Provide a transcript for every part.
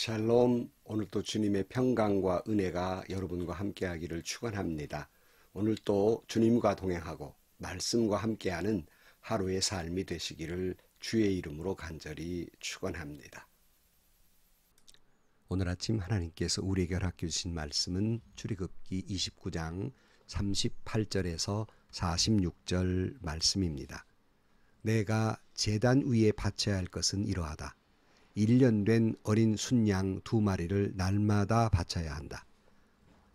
샬롬, 오늘도 주님의 평강과 은혜가 여러분과 함께하기를 축원합니다. 오늘도 주님과 동행하고 말씀과 함께하는 하루의 삶이 되시기를 주의 이름으로 간절히 축원합니다. 오늘 아침 하나님께서 우리에게 허락해 주신 말씀은 출애굽기 29장 38절에서 46절 말씀입니다. 내가 제단 위에 바쳐야 할 것은 이러하다. 1년 된 어린 순양 2마리를 날마다 바쳐야 한다.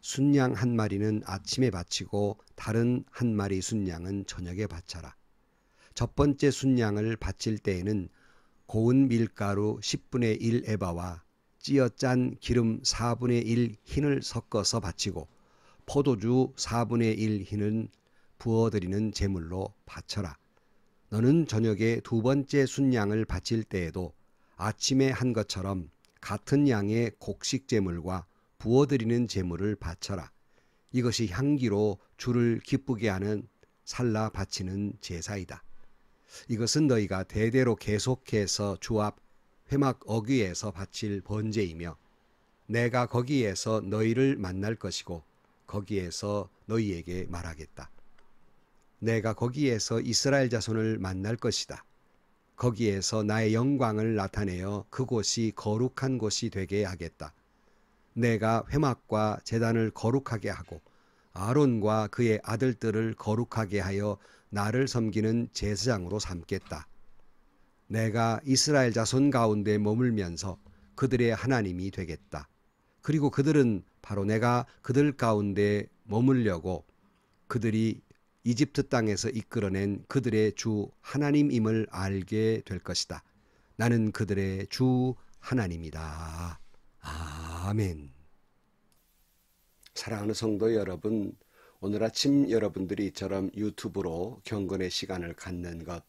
순양 1마리는 아침에 바치고 다른 1마리 순양은 저녁에 바쳐라. 첫 번째 순양을 바칠 때에는 고운 밀가루 10분의 1 에바와 찌어 짠 기름 4분의 1 흰을 섞어서 바치고 포도주 4분의 1 흰은 부어드리는 제물로 바쳐라. 너는 저녁에 두 번째 순양을 바칠 때에도 아침에 한 것처럼 같은 양의 곡식 제물과 부어드리는 제물을 바쳐라. 이것이 향기로 주를 기쁘게 하는 살라 바치는 제사이다. 이것은 너희가 대대로 계속해서 주 앞 회막 어귀에서 바칠 번제이며 내가 거기에서 너희를 만날 것이고 거기에서 너희에게 말하겠다. 내가 거기에서 이스라엘 자손을 만날 것이다. 거기에서 나의 영광을 나타내어 그곳이 거룩한 곳이 되게 하겠다. 내가 회막과 제단을 거룩하게 하고 아론과 그의 아들들을 거룩하게 하여 나를 섬기는 제사장으로 삼겠다. 내가 이스라엘 자손 가운데 머물면서 그들의 하나님이 되겠다. 그리고 그들은 바로 내가 그들 가운데 머물려고 그들이 이집트 땅에서 이끌어낸 그들의 주 하나님임을 알게 될 것이다. 나는 그들의 주 하나님이다. 아멘. 사랑하는 성도 여러분, 오늘 아침 여러분들이 이처럼 유튜브로 경건의 시간을 갖는 것,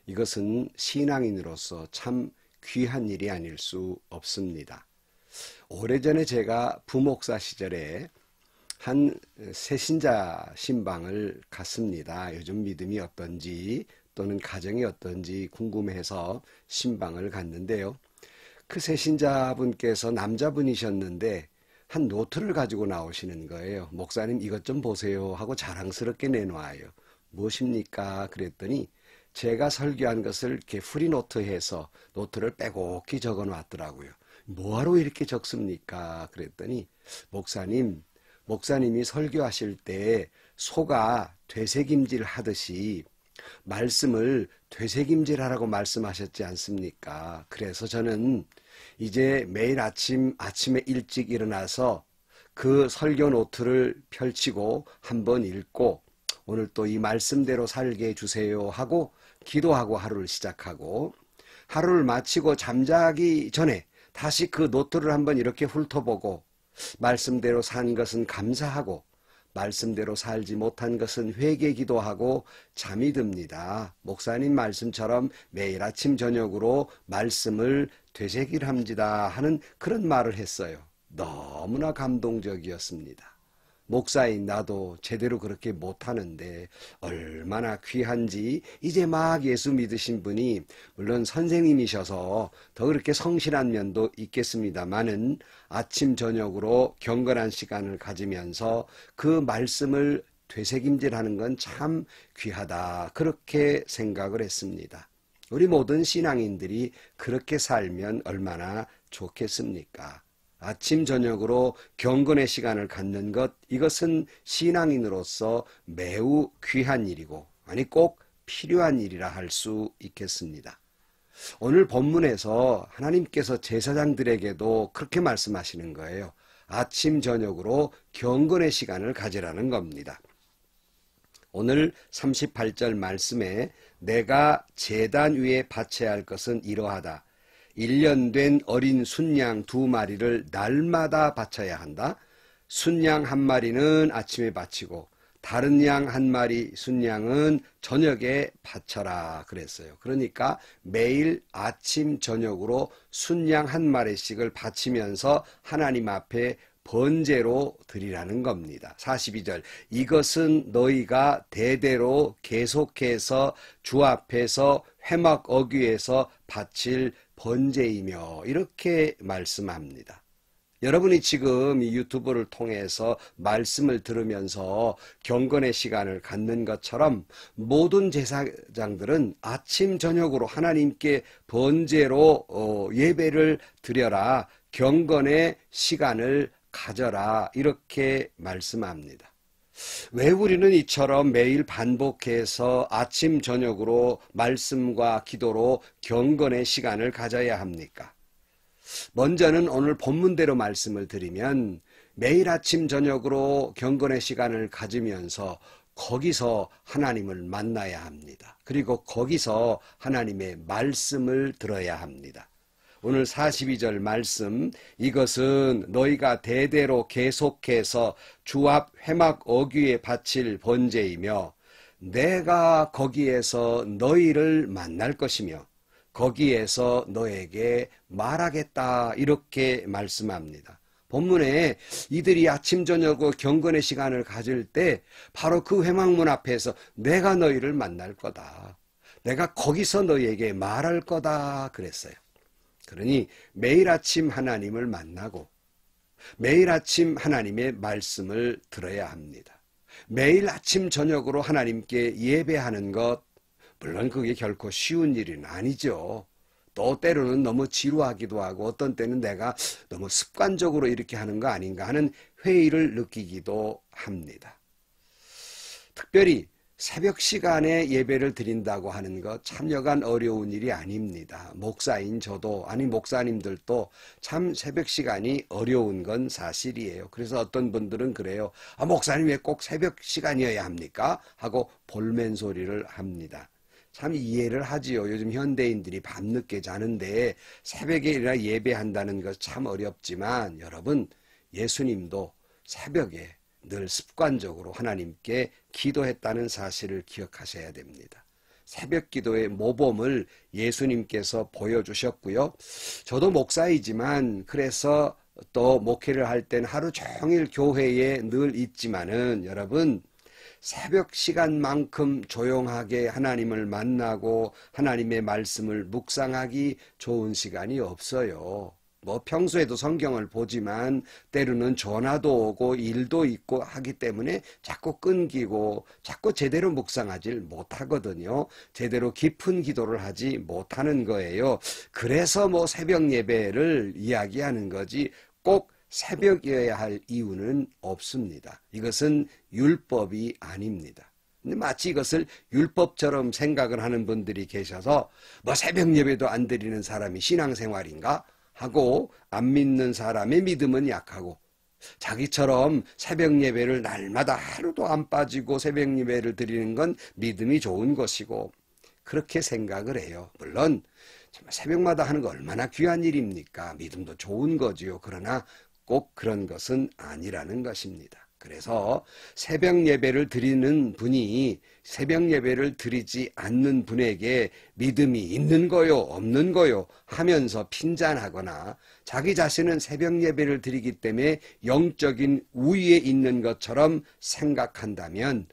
이것은 신앙인으로서 참 귀한 일이 아닐 수 없습니다. 오래전에 제가 부목사 시절에 한 새신자 신방을 갔습니다. 요즘 믿음이 어떤지 또는 가정이 어떤지 궁금해서 신방을 갔는데요. 그 새신자분께서 남자분이셨는데 한 노트를 가지고 나오시는 거예요. 목사님 이것 좀 보세요 하고 자랑스럽게 내놓아요. 무엇입니까? 그랬더니 제가 설교한 것을 이렇게 프리노트해서 노트를 빼곡히 적어 놨더라고요. 뭐하러 이렇게 적습니까? 그랬더니 목사님이 설교하실 때 소가 되새김질 하듯이 말씀을 되새김질하라고 말씀하셨지 않습니까? 그래서 저는 이제 매일 아침에 일찍 일어나서 그 설교 노트를 펼치고 한번 읽고 오늘 또 이 말씀대로 살게 해주세요 하고 기도하고 하루를 시작하고 하루를 마치고 잠자기 전에 다시 그 노트를 한번 이렇게 훑어보고 말씀대로 산 것은 감사하고 말씀대로 살지 못한 것은 회개 기도하고 잠이 듭니다. 목사님 말씀처럼 매일 아침 저녁으로 말씀을 되새길합니다 하는 그런 말을 했어요. 너무나 감동적이었습니다. 목사인 나도 제대로 그렇게 못하는데 얼마나 귀한지 이제 막 예수 믿으신 분이 물론 선생님이셔서 더 그렇게 성실한 면도 있겠습니다마는 아침 저녁으로 경건한 시간을 가지면서 그 말씀을 되새김질하는 건 참 귀하다 그렇게 생각을 했습니다. 우리 모든 신앙인들이 그렇게 살면 얼마나 좋겠습니까? 아침 저녁으로 경건의 시간을 갖는 것, 이것은 신앙인으로서 매우 귀한 일이고 아니 꼭 필요한 일이라 할 수 있겠습니다. 오늘 본문에서 하나님께서 제사장들에게도 그렇게 말씀하시는 거예요. 아침 저녁으로 경건의 시간을 가지라는 겁니다. 오늘 38절 말씀에 내가 제단 위에 바쳐야 할 것은 이러하다. 1년 된 어린 순양 2마리를 날마다 바쳐야 한다. 순양 1마리는 아침에 바치고 다른 양 1마리 순양은 저녁에 바쳐라 그랬어요. 그러니까 매일 아침 저녁으로 순양 1마리씩을 바치면서 하나님 앞에 번제로 드리라는 겁니다. 42절 이것은 너희가 대대로 계속해서 주 앞에서 회막 어귀에서 바칠 번제이며 이렇게 말씀합니다. 여러분이 지금 이 유튜브를 통해서 말씀을 들으면서 경건의 시간을 갖는 것처럼 모든 제사장들은 아침 저녁으로 하나님께 번제로 예배를 드려라, 경건의 시간을 가져라 이렇게 말씀합니다. 왜 우리는 이처럼 매일 반복해서 아침 저녁으로 말씀과 기도로 경건의 시간을 가져야 합니까? 먼저는 오늘 본문대로 말씀을 드리면 매일 아침 저녁으로 경건의 시간을 가지면서 거기서 하나님을 만나야 합니다. 그리고 거기서 하나님의 말씀을 들어야 합니다. 오늘 42절 말씀, 이것은 너희가 대대로 계속해서 주 앞 회막 어귀에 바칠 번제이며 내가 거기에서 너희를 만날 것이며 거기에서 너에게 말하겠다 이렇게 말씀합니다. 본문에 이들이 아침 저녁으로 경건의 시간을 가질 때 바로 그 회막문 앞에서 내가 너희를 만날 거다, 내가 거기서 너희에게 말할 거다 그랬어요. 그러니 매일 아침 하나님을 만나고 매일 아침 하나님의 말씀을 들어야 합니다. 매일 아침 저녁으로 하나님께 예배하는 것, 물론 그게 결코 쉬운 일은 아니죠. 또 때로는 너무 지루하기도 하고 어떤 때는 내가 너무 습관적으로 이렇게 하는 거 아닌가 하는 회의를 느끼기도 합니다. 특별히 새벽 시간에 예배를 드린다고 하는 것 참 여간 어려운 일이 아닙니다. 목사인 저도, 아니 목사님들도 참 새벽 시간이 어려운 건 사실이에요. 그래서 어떤 분들은 그래요. 목사님 왜 꼭 새벽 시간이어야 합니까? 하고 볼멘 소리를 합니다. 참 이해를 하지요. 요즘 현대인들이 밤늦게 자는데 새벽에 일어나 예배한다는 것 참 어렵지만 여러분, 예수님도 새벽에 늘 습관적으로 하나님께 기도했다는 사실을 기억하셔야 됩니다. 새벽 기도의 모범을 예수님께서 보여주셨고요. 저도 목사이지만 그래서 또 목회를 할 땐 하루 종일 교회에 늘 있지만은 여러분, 새벽 시간만큼 조용하게 하나님을 만나고 하나님의 말씀을 묵상하기 좋은 시간이 없어요. 평소에도 성경을 보지만 때로는 전화도 오고 일도 있고 하기 때문에 자꾸 끊기고 자꾸 제대로 묵상하지 못하거든요. 제대로 깊은 기도를 하지 못하는 거예요. 그래서 새벽 예배를 이야기하는 거지 꼭 새벽이어야 할 이유는 없습니다. 이것은 율법이 아닙니다. 근데 마치 이것을 율법처럼 생각을 하는 분들이 계셔서 새벽 예배도 안 드리는 사람이 신앙생활인가? 하고 안 믿는 사람의 믿음은 약하고 자기처럼 새벽 예배를 날마다 하루도 안 빠지고 새벽 예배를 드리는 건 믿음이 좋은 것이고 그렇게 생각을 해요. 물론 새벽마다 하는 거 얼마나 귀한 일입니까? 믿음도 좋은 거지요. 그러나 꼭 그런 것은 아니라는 것입니다. 그래서 새벽 예배를 드리는 분이 새벽 예배를 드리지 않는 분에게 믿음이 있는 거요, 없는 거요 하면서 핀잔하거나 자기 자신은 새벽 예배를 드리기 때문에 영적인 우위에 있는 것처럼 생각한다면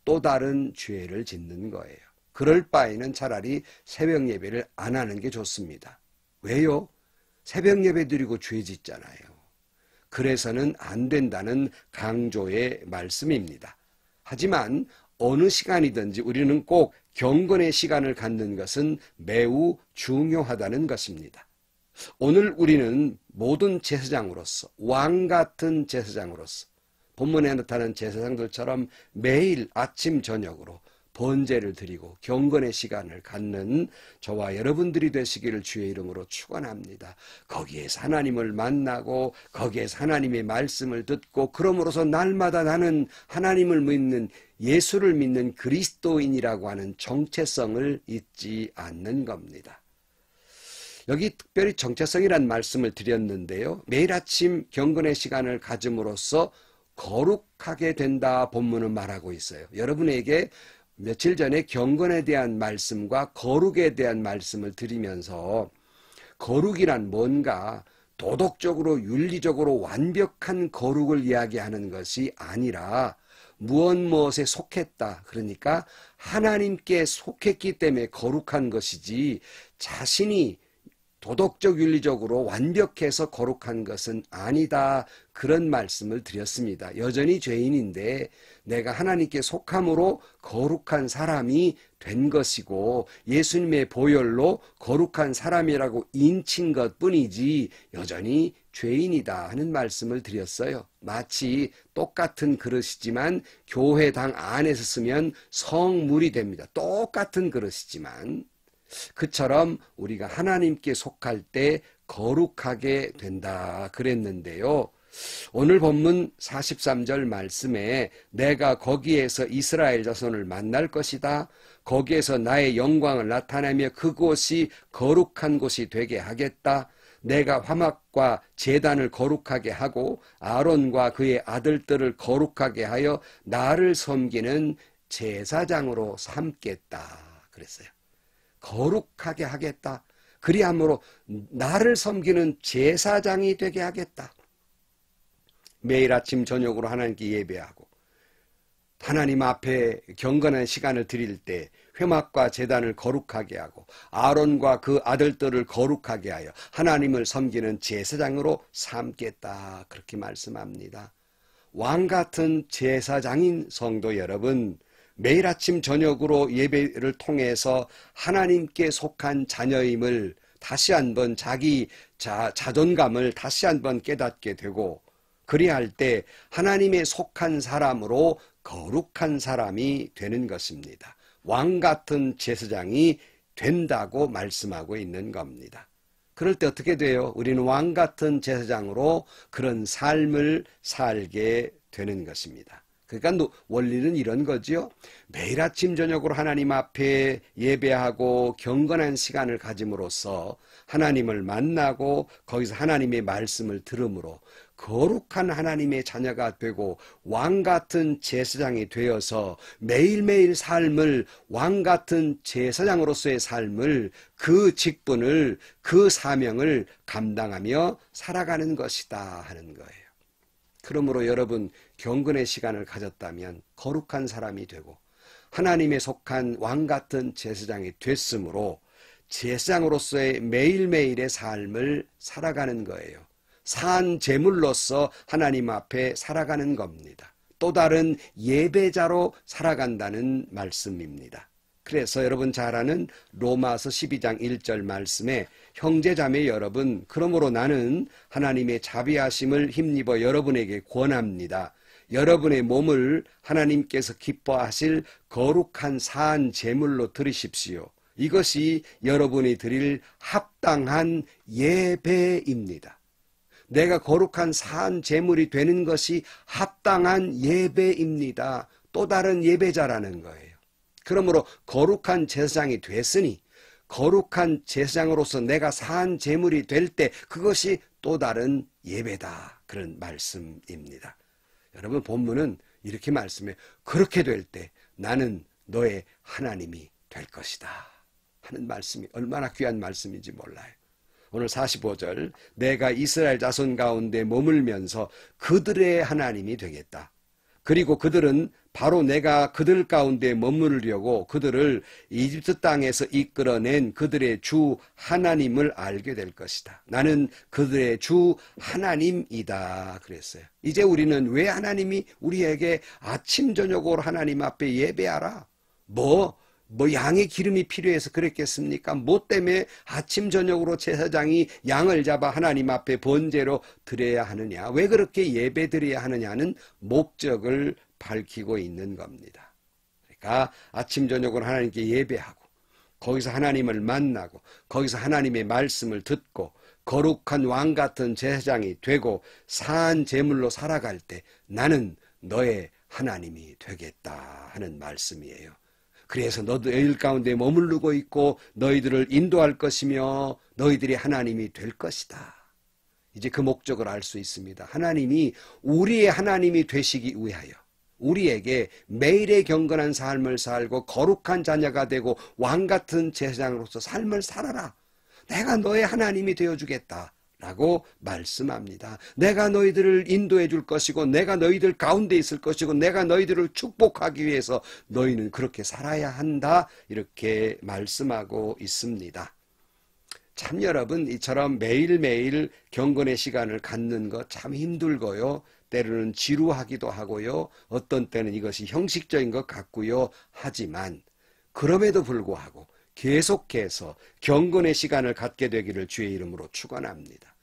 또 다른 죄를 짓는 거예요. 그럴 바에는 차라리 새벽 예배를 안 하는 게 좋습니다. 왜요? 새벽 예배 드리고 죄 짓잖아요. 그래서는 안 된다는 강조의 말씀입니다. 하지만 어느 시간이든지 우리는 꼭 경건의 시간을 갖는 것은 매우 중요하다는 것입니다. 오늘 우리는 모든 제사장으로서, 왕 같은 제사장으로서 본문에 나타난 제사장들처럼 매일 아침 저녁으로 번제를 드리고 경건의 시간을 갖는 저와 여러분들이 되시기를 주의 이름으로 축원합니다. 거기에서 하나님을 만나고 거기에서 하나님의 말씀을 듣고 그러므로서 날마다 나는 하나님을 믿는, 예수를 믿는 그리스도인이라고 하는 정체성을 잊지 않는 겁니다. 여기 특별히 정체성이란 말씀을 드렸는데요. 매일 아침 경건의 시간을 가짐으로써 거룩하게 된다 본문은 말하고 있어요. 여러분에게 며칠 전에 경건에 대한 말씀과 거룩에 대한 말씀을 드리면서 거룩이란 뭔가 도덕적으로 윤리적으로 완벽한 거룩을 이야기하는 것이 아니라 무엇에 속했다. 그러니까 하나님께 속했기 때문에 거룩한 것이지 자신이 도덕적 윤리적으로 완벽해서 거룩한 것은 아니다. 그런 말씀을 드렸습니다. 여전히 죄인인데 내가 하나님께 속함으로 거룩한 사람이 된 것이고 예수님의 보혈로 거룩한 사람이라고 인친 것뿐이지 여전히 죄인이다 하는 말씀을 드렸어요. 마치 똑같은 그릇이지만 교회당 안에서 쓰면 성물이 됩니다. 똑같은 그릇이지만 그처럼 우리가 하나님께 속할 때 거룩하게 된다 그랬는데요. 오늘 본문 43절 말씀에 내가 거기에서 이스라엘 자손을 만날 것이다. 거기에서 나의 영광을 나타내며 그곳이 거룩한 곳이 되게 하겠다. 내가 화막과 제단을 거룩하게 하고 아론과 그의 아들들을 거룩하게 하여 나를 섬기는 제사장으로 삼겠다 그랬어요. 거룩하게 하겠다. 그리함으로 나를 섬기는 제사장이 되게 하겠다. 매일 아침 저녁으로 하나님께 예배하고 하나님 앞에 경건한 시간을 드릴 때 회막과 제단을 거룩하게 하고 아론과 그 아들들을 거룩하게 하여 하나님을 섬기는 제사장으로 삼겠다. 그렇게 말씀합니다. 왕같은 제사장인 성도 여러분, 매일 아침 저녁으로 예배를 통해서 하나님께 속한 자녀임을 다시 한번 자기 자존감을 다시 한번 깨닫게 되고 그리할 때 하나님의 속한 사람으로 거룩한 사람이 되는 것입니다. 왕 같은 제사장이 된다고 말씀하고 있는 겁니다. 그럴 때 어떻게 돼요? 우리는 왕 같은 제사장으로 그런 삶을 살게 되는 것입니다. 그러니까 원리는 이런 거지요. 매일 아침 저녁으로 하나님 앞에 예배하고 경건한 시간을 가짐으로써 하나님을 만나고 거기서 하나님의 말씀을 들음으로 거룩한 하나님의 자녀가 되고 왕같은 제사장이 되어서 매일매일 삶을 왕같은 제사장으로서의 삶을 그 직분을 그 사명을 감당하며 살아가는 것이다 하는 거예요. 그러므로 여러분 경건의 시간을 가졌다면 거룩한 사람이 되고 하나님에 속한 왕같은 제사장이 됐으므로 제사장으로서의 매일매일의 삶을 살아가는 거예요. 산 제물로서 하나님 앞에 살아가는 겁니다. 또 다른 예배자로 살아간다는 말씀입니다. 그래서 여러분 잘 아는 로마서 12장 1절 말씀에 형제자매 여러분, 그러므로 나는 하나님의 자비하심을 힘입어 여러분에게 권합니다. 여러분의 몸을 하나님께서 기뻐하실 거룩한 산 제물로 드리십시오. 이것이 여러분이 드릴 합당한 예배입니다. 내가 거룩한 산 제물이 되는 것이 합당한 예배입니다. 또 다른 예배자라는 거예요. 그러므로 거룩한 제사장이 됐으니 거룩한 제사장으로서 내가 산 제물이 될 때 그것이 또 다른 예배다. 그런 말씀입니다. 여러분 본문은 이렇게 말씀해 그렇게 될 때 나는 너의 하나님이 될 것이다 하는 말씀이 얼마나 귀한 말씀인지 몰라요. 오늘 45절 내가 이스라엘 자손 가운데 머물면서 그들의 하나님이 되겠다. 그리고 그들은 바로 내가 그들 가운데 머무르려고 그들을 이집트 땅에서 이끌어낸 그들의 주 하나님을 알게 될 것이다. 나는 그들의 주 하나님이다 그랬어요. 이제 우리는 왜 하나님이 우리에게 아침 저녁으로 하나님 앞에 예배하라. 양의 기름이 필요해서 그랬겠습니까? 뭐 때문에 아침 저녁으로 제사장이 양을 잡아 하나님 앞에 번제로 드려야 하느냐? 왜 그렇게 예배 드려야 하느냐는 목적을 밝히고 있는 겁니다. 그러니까 아침 저녁으로 하나님께 예배하고 거기서 하나님을 만나고 거기서 하나님의 말씀을 듣고 거룩한 왕 같은 제사장이 되고 산 제물로 살아갈 때 나는 너의 하나님이 되겠다 하는 말씀이에요. 그래서 너희들 가운데 머무르고 있고 너희들을 인도할 것이며 너희들이 하나님이 될 것이다. 이제 그 목적을 알 수 있습니다. 하나님이 우리의 하나님이 되시기 위하여 우리에게 매일의 경건한 삶을 살고 거룩한 자녀가 되고 왕같은 제사장으로서 삶을 살아라. 내가 너의 하나님이 되어주겠다 라고 말씀합니다. 내가 너희들을 인도해 줄 것이고 내가 너희들 가운데 있을 것이고 내가 너희들을 축복하기 위해서 너희는 그렇게 살아야 한다. 이렇게 말씀하고 있습니다. 참 여러분, 이처럼 매일매일 경건의 시간을 갖는 것 참 힘들고요. 때로는 지루하기도 하고요. 어떤 때는 이것이 형식적인 것 같고요. 하지만 그럼에도 불구하고 계속해서 경건의 시간을 갖게 되기를 주의 이름으로 축원합니다.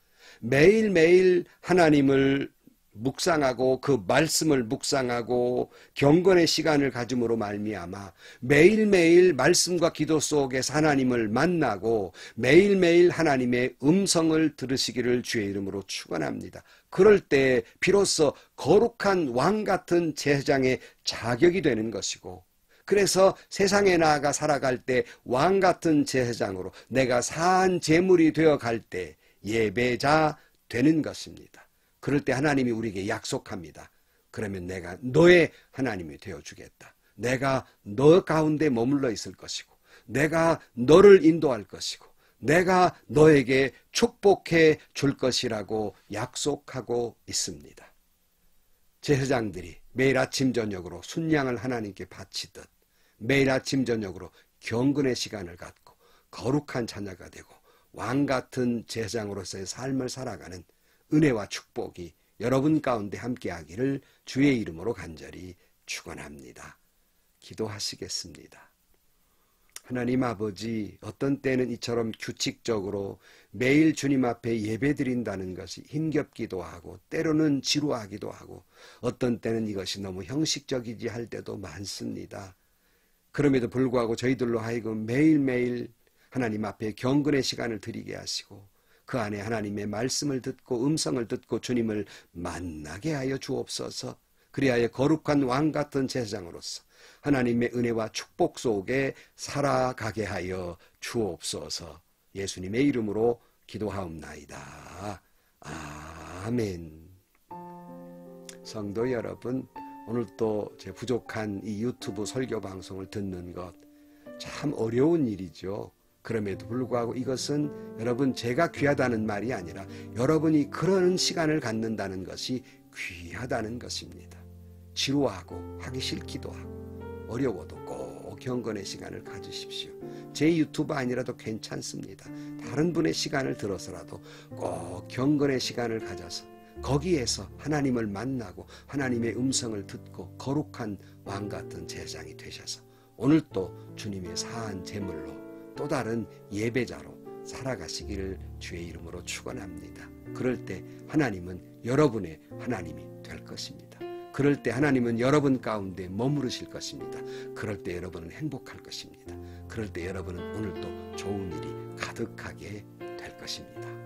매일매일 하나님을 묵상하고 그 말씀을 묵상하고 경건의 시간을 가짐으로 말미암아 매일매일 말씀과 기도 속에서 하나님을 만나고 매일매일 하나님의 음성을 들으시기를 주의 이름으로 축원합니다. 그럴 때 비로소 거룩한 왕 같은 제사장의 자격이 되는 것이고, 그래서 세상에 나아가 살아갈 때 왕 같은 제사장으로 내가 사한 제물이 되어 갈 때 예배자 되는 것입니다. 그럴 때 하나님이 우리에게 약속합니다. 그러면 내가 너의 하나님이 되어주겠다. 내가 너 가운데 머물러 있을 것이고 내가 너를 인도할 것이고 내가 너에게 축복해 줄 것이라고 약속하고 있습니다. 제사장들이 매일 아침 저녁으로 순양을 하나님께 바치듯 매일 아침 저녁으로 경건의 시간을 갖고 거룩한 자녀가 되고 왕같은 제사장으로서의 삶을 살아가는 은혜와 축복이 여러분 가운데 함께하기를 주의 이름으로 간절히 축원합니다. 기도하시겠습니다. 하나님 아버지, 어떤 때는 이처럼 규칙적으로 매일 주님 앞에 예배드린다는 것이 힘겹기도 하고 때로는 지루하기도 하고 어떤 때는 이것이 너무 형식적이지 할 때도 많습니다. 그럼에도 불구하고 저희들로 하여금 매일매일 하나님 앞에 경건의 시간을 드리게 하시고 그 안에 하나님의 말씀을 듣고 음성을 듣고 주님을 만나게 하여 주옵소서. 그리하여 거룩한 왕 같은 제사장으로서 하나님의 은혜와 축복 속에 살아가게 하여 주옵소서. 예수님의 이름으로 기도하옵나이다. 아멘. 성도 여러분, 오늘 또 제 부족한 이 유튜브 설교 방송을 듣는 것 참 어려운 일이죠. 그럼에도 불구하고 이것은 여러분 제가 귀하다는 말이 아니라 여러분이 그런 시간을 갖는다는 것이 귀하다는 것입니다. 지루하고 하기 싫기도 하고 어려워도 꼭 경건의 시간을 가지십시오. 제 유튜브 아니라도 괜찮습니다. 다른 분의 시간을 들어서라도 꼭 경건의 시간을 가져서 거기에서 하나님을 만나고 하나님의 음성을 듣고 거룩한 왕 같은 제사장이 되셔서 오늘 또 주님의 사한 제물로 또 다른 예배자로 살아가시기를 주의 이름으로 축원합니다. 그럴 때 하나님은 여러분의 하나님이 될 것입니다. 그럴 때 하나님은 여러분 가운데 머무르실 것입니다. 그럴 때 여러분은 행복할 것입니다. 그럴 때 여러분은 오늘도 좋은 일이 가득하게 될 것입니다.